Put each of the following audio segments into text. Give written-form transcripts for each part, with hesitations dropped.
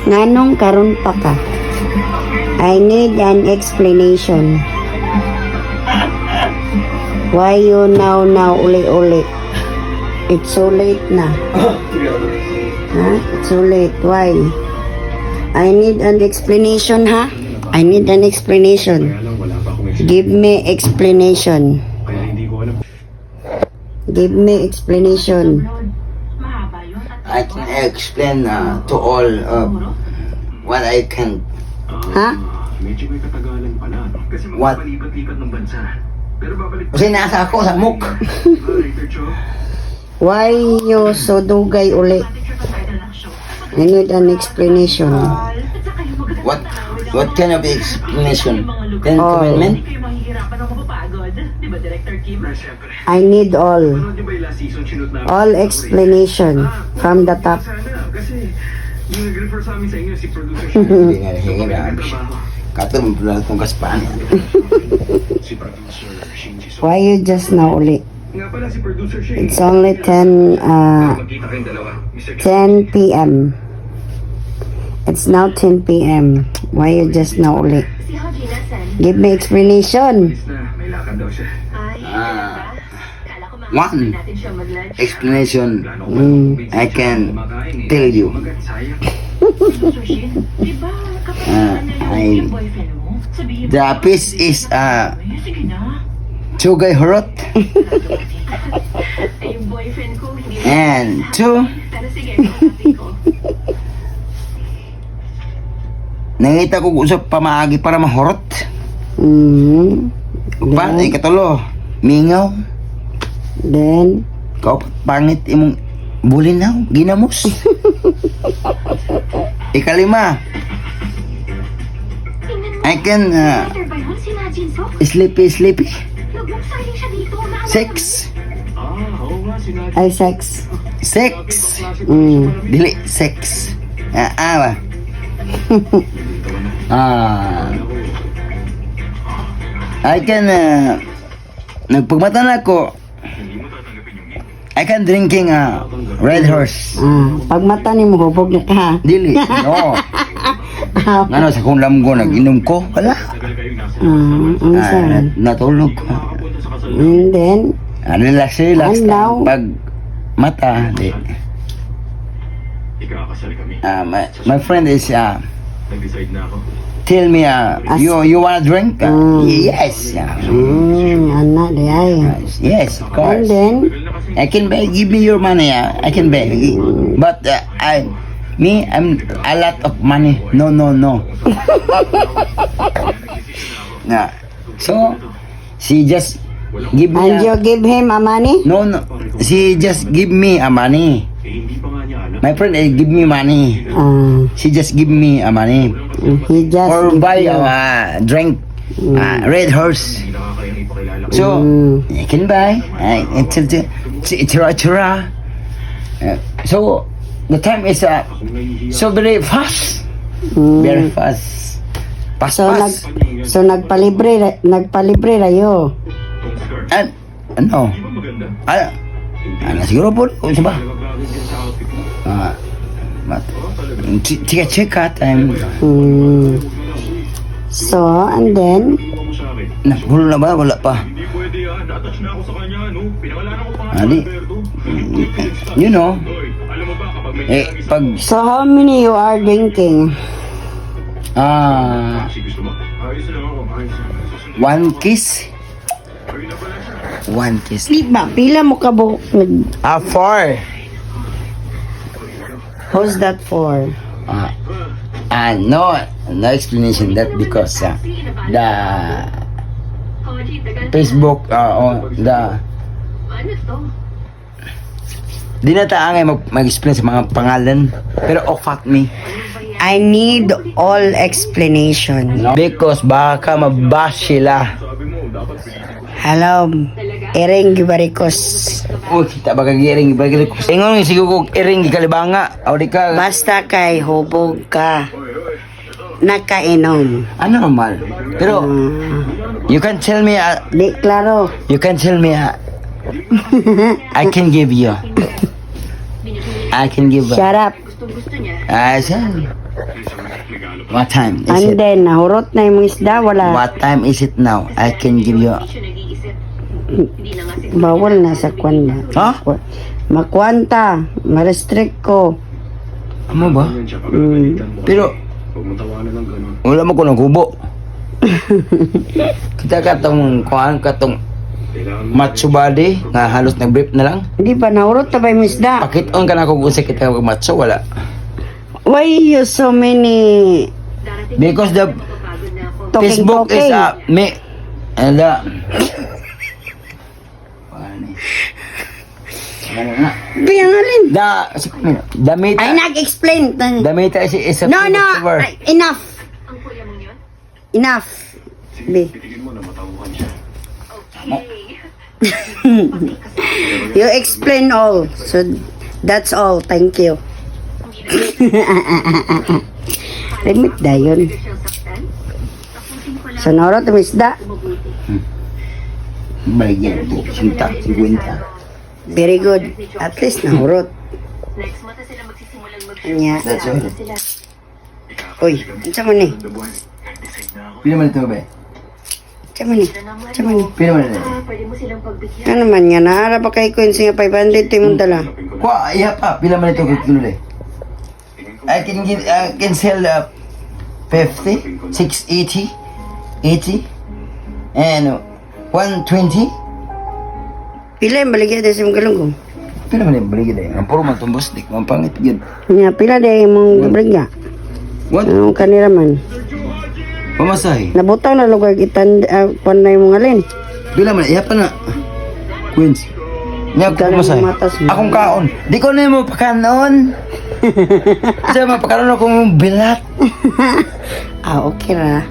Nganong karon pa ka? I need an explanation. Why you now uli-uli? It's so late na. It's so late. Why? I need an explanation, ha? I need an explanation. Give me explanation. Give me explanation. I can explain to all what I can. Ha? Medyo may katagalan pala. Kasi What? magpalipat-lipat ng bansa. Pero babalik Kasi nasa ako sa MOOC. Why you so dugay uli? I need an explanation. What kind of explanation? Ten Oh. Commandment? I need all explanation from the top. Kasi yung nag-refer sa amin sa inyo si producer Hindi nga nahihirap. Kato mo pala itong kaspan. si producer Shinji So. Why you just now uli? Nga pala si producer Shinji. It's only 10 Magkita kayong dalawa. Mr. 10 p.m. It's now 10 p.m. Why you just now uli? Give me explanation. Na, may lakad daw siya. One explanation I can tell you. The piece is Chugay Horot. And two, nangita ko usap pamaagi para mahorot. Pa, ikatulo, mingaw. Then, Kau pangit imong bulinaw, ginamos. Ikalima, I can sleepy. Sex. I sex. Dili, sex. Ba? I can, nagpagmata na ako, I can drinking red horse. Pag mata ni mo, hubog na ka. Dili, no. Ano, sa kung lamgo, nag-inom ko, wala. Ang saan? Natulog ko. And then, Relax And now? lang. Pag mata, di. Ikakasal kami. My friend is, Nag-decide na ako. tell me, you wanna drink? Yes. anak di ay. Yes, of And course. then, I can buy, give me your money, I can buy. But I'm a lot of money. No. Nah. So, she just give me and you give him a money? no. She just give me a money. Eh, hindi pa nga niya alam. My friend give me money. She just give me a money He just or give buy you. a drink, red horse. Hindi nakakayang ipakilala ko. So I can buy. Chura. So the time is so very fast. Very fast. So nagpalibre rayo. And ano? Di ba maganda? Siguro po. Ano ba? Nagagawin din sa outfit mo. Check time. So, and then, Kuha mo sa akin. Nahulo na ba? Wala pa. Hindi pwede yan. Natouch na ako sa kanya, no? Pinangalanan ko pa nga Ali. Alberto. You know, Hoy, alam mo ba kapag may pag so how many you are drinking? Kasi gusto mo? Ayos lang ako. Ayos lang. Susunod. one kiss. Ayun na pala siya. One kiss. Di ba? Pila mo ka buhok? Four. Who's that for? No explanation that because the Facebook di na taangay mag-explain sa mga pangalan pero fuck me I need all explanation. because baka mabash sila. Hello, Ering Gibaricos. Kita ba kagiring ingon siguro iring gikalibanga o di ka Basta kay hubog ka. Nakainom. normal pero you can tell me Di klaro. you can tell me I can give you Shut up. sir. What time is And it? then, nahurot na yung isda, wala. What time is it now? I can give you... Bawal na sa kwanda. Ha? Makwanta, ma-restrict ko. Ano ba? Yan siya pagagalitan mo. Pero, Huwag mo tawanan ng ganun. wala mo ko ng kubo. Kita katong kuhaan katong Kailangan mo. macho body nga halos nag-brief na lang. Hindi pa nahurot na ba yung isda? Pakit-on ka na kung sa kita mag macho, wala. Why you so many Because the talking Facebook is talking? me and the Biyangalin. the meta Ay, nag-explain. the meta is a No, no. philosopher. Ay, enough. Enough. Be. Titigin mo na matauhan siya. You explain all. So, that's all. Thank you. Limit na yun. So, narot ang isda. Baligyan po, sinta, 50. Very good. At least nahurot. Next month na sila magsisimulang Anya. That's all. sila. Uy, ano mo ni? Pila man ito ba? Ano ni? Ano ni? Pila man ito? Pwede mo silang pagbigyan. Ano man yan? Naara ba kay Queen nga 500 tayo mong dala? Kwa, iya pa, pila man ito kilo de? I can sell 50, 680, 80, and 120. Pila yung baligya tayo sa mong galunggong? Pila man yung baligyan de? Ang puro man itong bustik, ang pangit yun. Nya, pila tayo mong baligya? What? Anong kanira man? Pamasahe. Nabutaw na lugar kitan kung na yung mga alin. Bila man, iya pa na. Queens. Niya ko Galing pamasahe. matas mo. Akong kaon. Di ko na mo pakanon. Kasi mapakanon akong bilat. Ah, okay ra.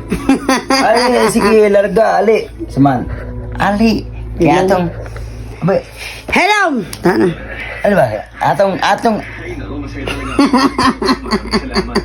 Ali, sige, larga, ali. Saman. Ali. Kaya atong... Abay, Hello! Tana. ano ba? Atong... Ay, nako, masaya talaga. Maraming salamat.